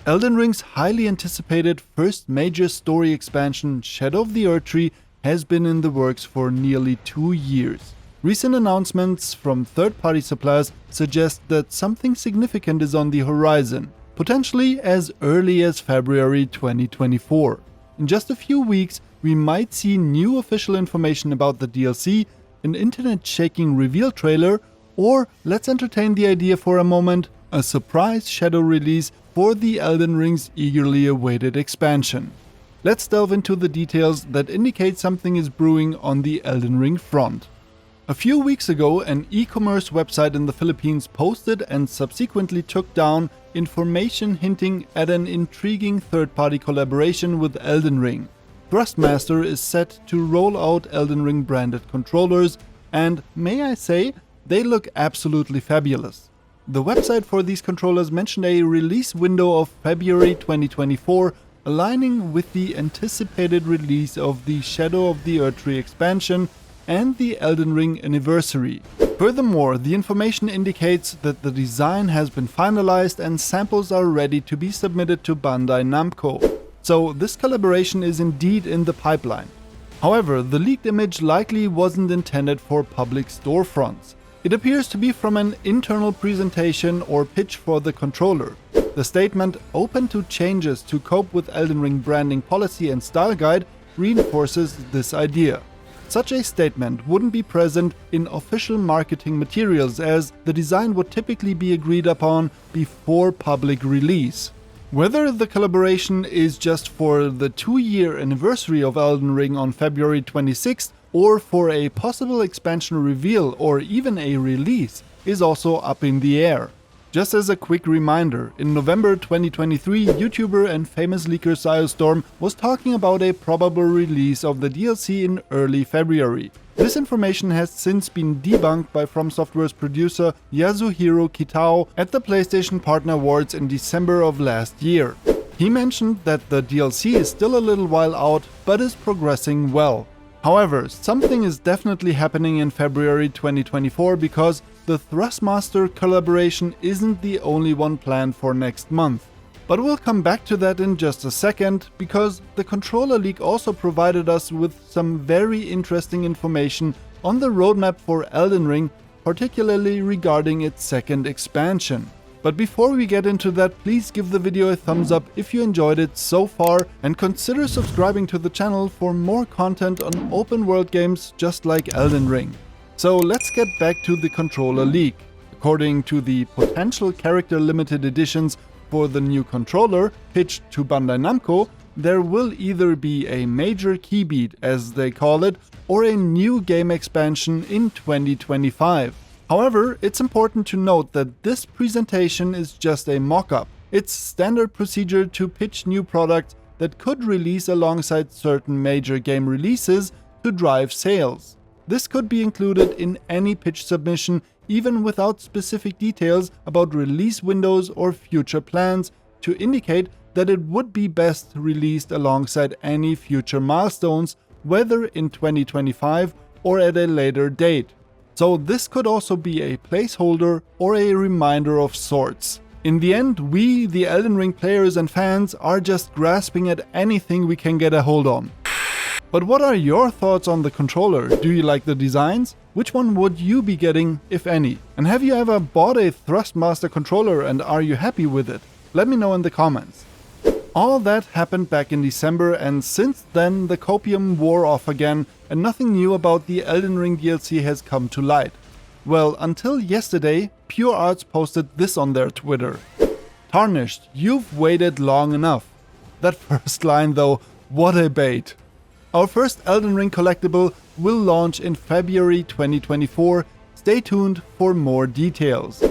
Elden Ring's highly anticipated first major story expansion, Shadow of the Erdtree, has been in the works for nearly 2 years. Recent announcements from third-party suppliers suggest that something significant is on the horizon, potentially as early as February 2024. In just a few weeks, we might see new official information about the DLC, an internet-shaking reveal trailer, or, let's entertain the idea for a moment, a surprise shadow release for the Elden Ring's eagerly awaited expansion. Let's delve into the details that indicate something is brewing on the Elden Ring front. A few weeks ago, an e-commerce website in the Philippines posted and subsequently took down information hinting at an intriguing third-party collaboration with Elden Ring. Thrustmaster is set to roll out Elden Ring branded controllers, and may I say, they look absolutely fabulous. The website for these controllers mentioned a release window of February 2024, aligning with the anticipated release of the Shadow of the Erdtree expansion and the Elden Ring anniversary. Furthermore, the information indicates that the design has been finalized and samples are ready to be submitted to Bandai Namco. So this collaboration is indeed in the pipeline. However, the leaked image likely wasn't intended for public storefronts. It appears to be from an internal presentation or pitch for the controller. The statement, "open to changes to cope with Elden Ring branding policy and style guide," reinforces this idea. Such a statement wouldn't be present in official marketing materials, as the design would typically be agreed upon before public release. Whether the collaboration is just for the 2-year anniversary of Elden Ring on February 26th, or for a possible expansion reveal or even a release, is also up in the air. Just as a quick reminder, in November 2023, YouTuber and famous leaker Storm was talking about a probable release of the DLC in early February. This information has since been debunked by From Software's producer Yasuhiro Kitao at the PlayStation Partner Awards in December of last year. He mentioned that the DLC is still a little while out, but is progressing well. However, something is definitely happening in February 2024 because the Thrustmaster collaboration isn't the only one planned for next month. But we'll come back to that in just a second, because the controller leak also provided us with some very interesting information on the roadmap for Elden Ring, particularly regarding its second expansion. But before we get into that, please give the video a thumbs up if you enjoyed it so far, and consider subscribing to the channel for more content on open world games just like Elden Ring. So let's get back to the controller leak. According to the potential character limited editions for the new controller pitched to Bandai Namco, there will either be a major key beat, as they call it, or a new game expansion in 2025. However, it's important to note that this presentation is just a mock-up. It's standard procedure to pitch new products that could release alongside certain major game releases to drive sales. This could be included in any pitch submission, even without specific details about release windows or future plans, to indicate that it would be best released alongside any future milestones, whether in 2025 or at a later date. So this could also be a placeholder or a reminder of sorts. In the end, we, the Elden Ring players and fans, are just grasping at anything we can get a hold on. But what are your thoughts on the controller? Do you like the designs? Which one would you be getting, if any? And have you ever bought a Thrustmaster controller and are you happy with it? Let me know in the comments. All that happened back in December, and since then the copium wore off again and nothing new about the Elden Ring DLC has come to light. Well, until yesterday, PureArts posted this on their Twitter. "Tarnished, you've waited long enough." That first line though, what a bait. Our first Elden Ring collectible will launch in February 2024. Stay tuned for more details.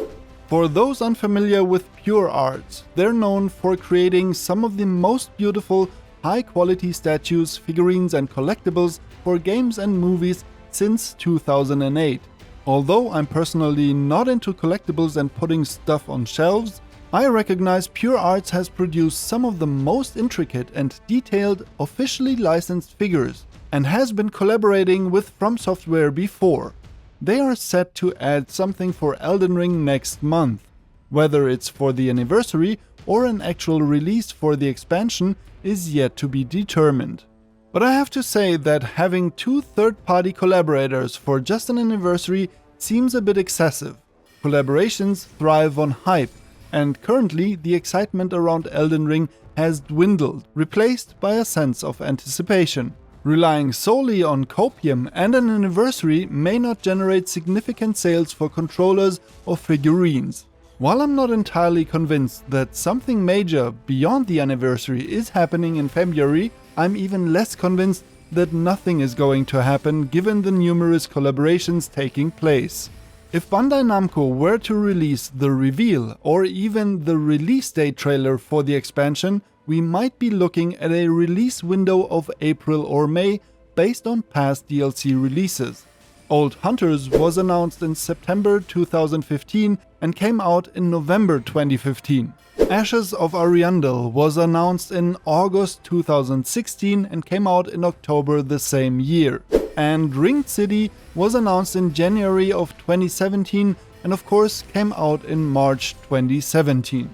For those unfamiliar with PureArts, they're known for creating some of the most beautiful, high-quality statues, figurines and collectibles for games and movies since 2008. Although I'm personally not into collectibles and putting stuff on shelves, I recognize PureArts has produced some of the most intricate and detailed officially licensed figures and has been collaborating with From Software before. They are set to add something for Elden Ring next month. Whether it's for the anniversary or an actual release for the expansion is yet to be determined. But I have to say that having 2 third-party collaborators for just an anniversary seems a bit excessive. Collaborations thrive on hype, and currently the excitement around Elden Ring has dwindled, replaced by a sense of anticipation. Relying solely on copium and an anniversary may not generate significant sales for controllers or figurines. While I'm not entirely convinced that something major beyond the anniversary is happening in February, I'm even less convinced that nothing is going to happen given the numerous collaborations taking place. If Bandai Namco were to release the reveal or even the release date trailer for the expansion, we might be looking at a release window of April or May based on past DLC releases. Old Hunters was announced in September 2015 and came out in November 2015. Ashes of Ariandel was announced in August 2016 and came out in October the same year. And Ringed City was announced in January of 2017 and of course came out in March 2017.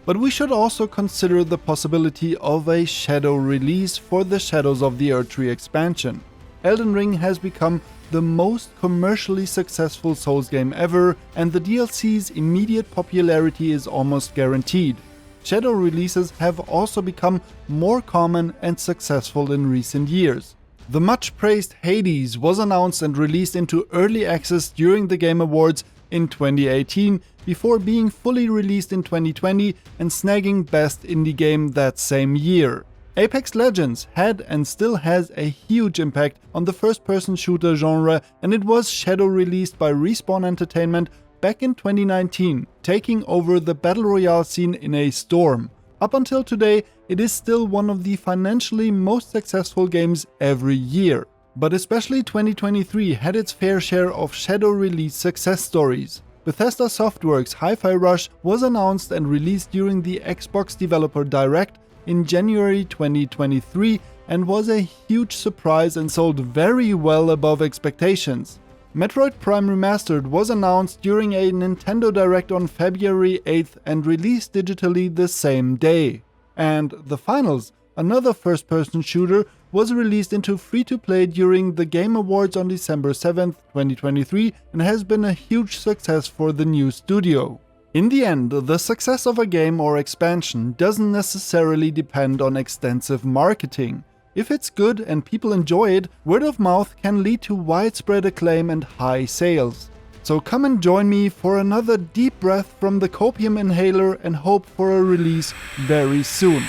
But we should also consider the possibility of a shadow release for the Shadows of the Erdtree expansion. Elden Ring has become the most commercially successful Souls game ever, and the DLC's immediate popularity is almost guaranteed. Shadow releases have also become more common and successful in recent years. The much praised Hades was announced and released into early access during the Game Awards in 2018, before being fully released in 2020 and snagging Best Indie Game that same year. Apex Legends had and still has a huge impact on the first-person shooter genre, and it was shadow released by Respawn Entertainment back in 2019, taking over the Battle Royale scene in a storm. Up until today, it is still one of the financially most successful games every year. But especially 2023 had its fair share of shadow release success stories. Bethesda Softworks' Hi-Fi Rush was announced and released during the Xbox Developer Direct in January 2023 and was a huge surprise and sold very well above expectations. Metroid Prime Remastered was announced during a Nintendo Direct on February 8th and released digitally the same day. And The Finals, another first-person shooter, was released into free-to-play during the Game Awards on December 7th, 2023 and has been a huge success for the new studio. In the end, the success of a game or expansion doesn't necessarily depend on extensive marketing. If it's good and people enjoy it, word of mouth can lead to widespread acclaim and high sales. So come and join me for another deep breath from the copium inhaler and hope for a release very soon.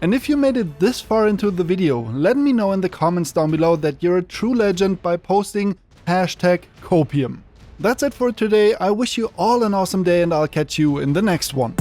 And if you made it this far into the video, let me know in the comments down below that you're a true legend by posting #copium. That's it for today. I wish you all an awesome day and I'll catch you in the next one.